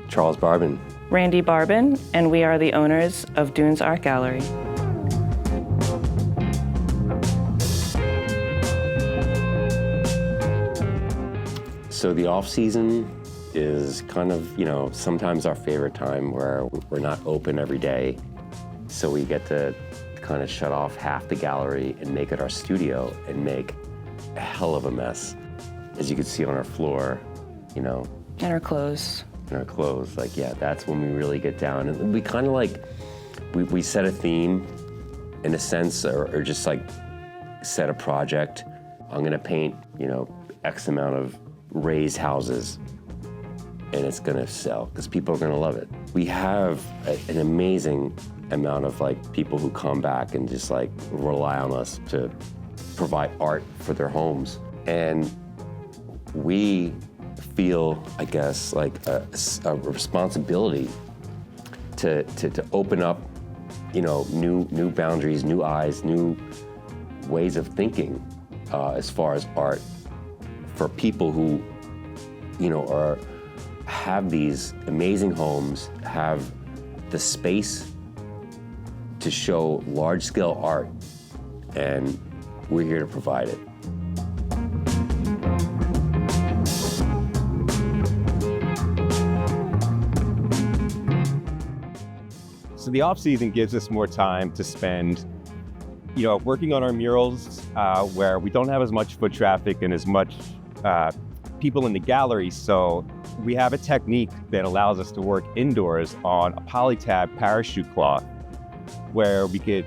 Charles Barbin. Randi Barbin, and we are the owners of Dunes Art Gallery. So the off-season is kind of, sometimes our favorite time where we're not open every day. So we get to kind of shut off half the gallery and make it our studio and make a hell of a mess. As you can see on our floor, And our clothes. That's when we really get down. And we kind of we set a theme in a sense, or just set a project. I'm gonna paint, X amount of raised houses, and it's gonna sell because people are gonna love it. We have an amazing amount of people who come back and just rely on us to provide art for their homes. And we feel, I guess, a responsibility to open up, new boundaries, new eyes, new ways of thinking as far as art for people who, have these amazing homes, have the space to show large-scale art, and we're here to provide it. So the off-season gives us more time to spend, working on our murals where we don't have as much foot traffic and as much people in the gallery. So we have a technique that allows us to work indoors on a polytab parachute cloth where we could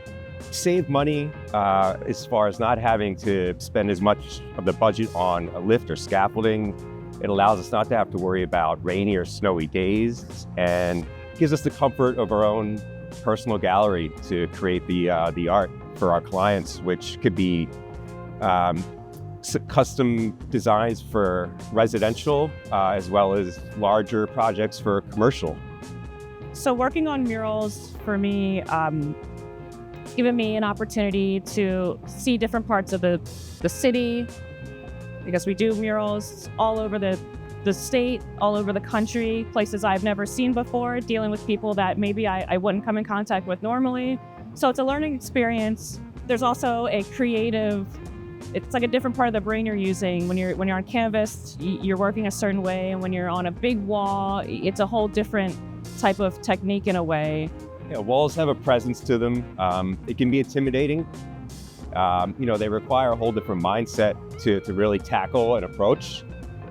save money as far as not having to spend as much of the budget on a lift or scaffolding. It allows us not to have to worry about rainy or snowy days, and gives us the comfort of our own personal gallery to create the art for our clients, which could be custom designs for residential as well as larger projects for commercial. So working on murals for me, given me an opportunity to see different parts of the city, because we do murals all over the state, all over the country, places I've never seen before, dealing with people that maybe I wouldn't come in contact with normally. So it's a learning experience. There's also a creative, it's like a different part of the brain you're using. When you're on canvas, you're working a certain way, and when you're on a big wall, it's a whole different type of technique in a way. Yeah, walls have a presence to them. It can be intimidating. They require a whole different mindset to really tackle and approach.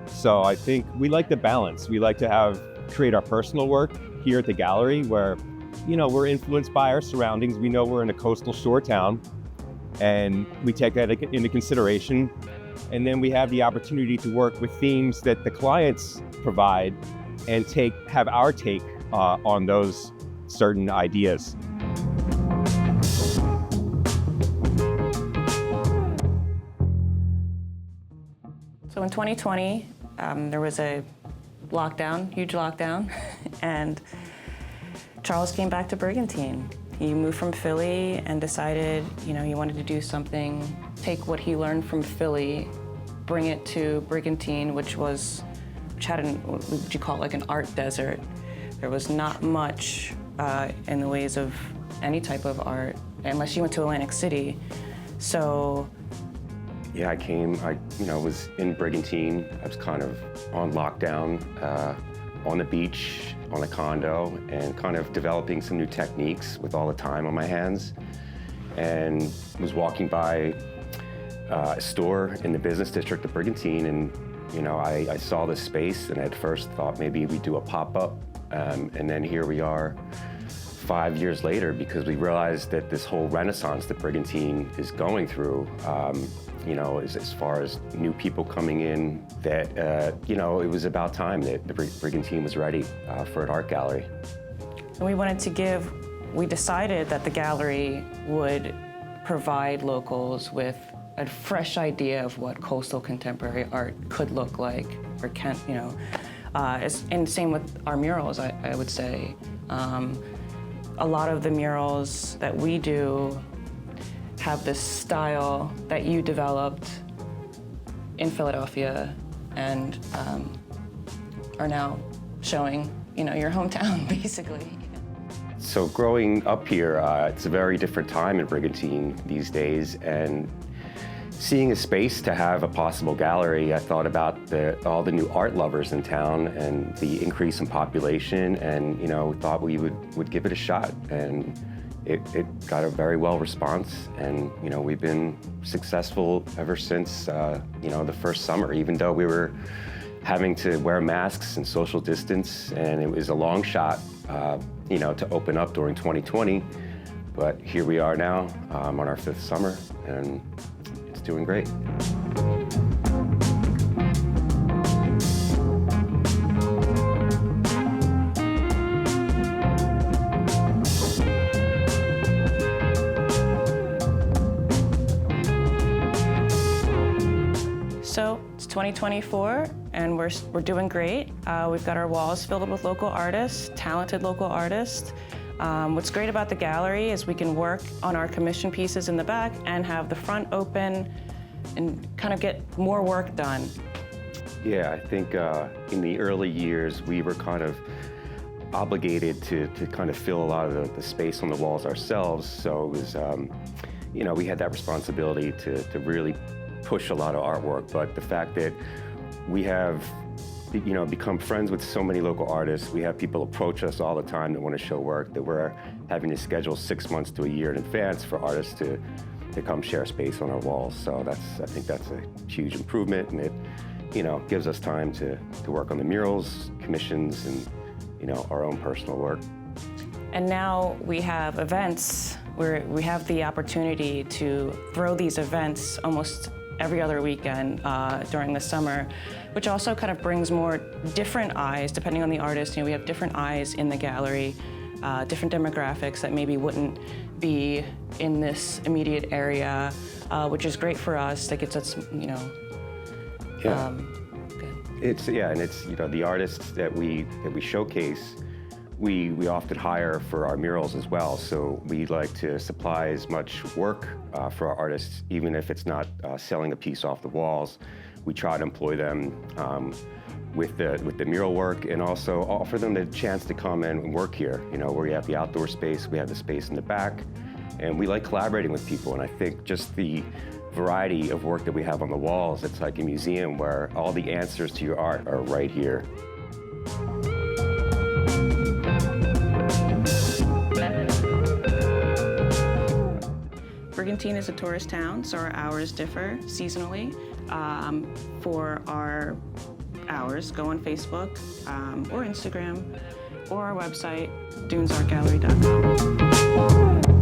So I think we like the balance. We like to create our personal work here at the gallery where, we're influenced by our surroundings. We know we're in a coastal shore town, and we take that into consideration. And then we have the opportunity to work with themes that the clients provide and have our take on those certain ideas. So in 2020, there was a lockdown, huge lockdown, and Charles came back to Brigantine. He moved from Philly and decided, he wanted to do something, take what he learned from Philly, bring it to Brigantine, which had what would you call an art desert. There was not much in the ways of any type of art, unless you went to Atlantic City. So yeah, I came, was in Brigantine. I was kind of on lockdown, on the beach, on a condo, and kind of developing some new techniques with all the time on my hands. And was walking by a store in the business district of Brigantine, and I saw this space, and at first thought maybe we'd do a pop-up. And then here we are 5 years later because we realized that this whole renaissance that Brigantine is going through, as far as new people coming in, that, it was about time that the Brigantine was ready for an art gallery. And we decided that the gallery would provide locals with a fresh idea of what coastal contemporary art could look like, or can, and same with our murals, I would say. A lot of the murals that we do have this style that you developed in Philadelphia and are now showing, your hometown, basically. So growing up here, it's a very different time in Brigantine these days, and seeing a space to have a possible gallery, I thought about all the new art lovers in town and the increase in population, and thought we would give it a shot, and it got a very well response, and we've been successful ever since the first summer, even though we were having to wear masks and social distance, and it was a long shot to open up during 2020, but here we are now on our 5th summer, and it's doing great. So it's 2024, and we're doing great. We've got our walls filled with local artists, talented local artists. What's great about the gallery is we can work on our commission pieces in the back and have the front open and kind of get more work done. Yeah, I think in the early years, we were kind of obligated to kind of fill a lot of the space on the walls ourselves. So it was, we had that responsibility to really push a lot of artwork. But the fact that we have become friends with so many local artists. We have people approach us all the time that want to show work, that we're having to schedule 6 months to a year in advance for artists to come share space on our walls. So I think that's a huge improvement, and it gives us time to work on the murals, commissions, and our own personal work. And now we have events where we have the opportunity to throw these events almost every other weekend during the summer, which also kind of brings more different eyes, depending on the artist. We have different eyes in the gallery, different demographics that maybe wouldn't be in this immediate area, which is great for us. That gets us, Yeah. good. It's the artists that we showcase. We often hire for our murals as well, so we like to supply as much work for our artists, even if it's not selling a piece off the walls. We try to employ them with the mural work, and also offer them the chance to come in and work here. Where we have the outdoor space, we have the space in the back, and we like collaborating with people. And I think just the variety of work that we have on the walls, it's like a museum where all the answers to your art are right here. Brigantine is a tourist town, so our hours differ seasonally. For our hours, go on Facebook or Instagram or our website, dunesartgallery.com.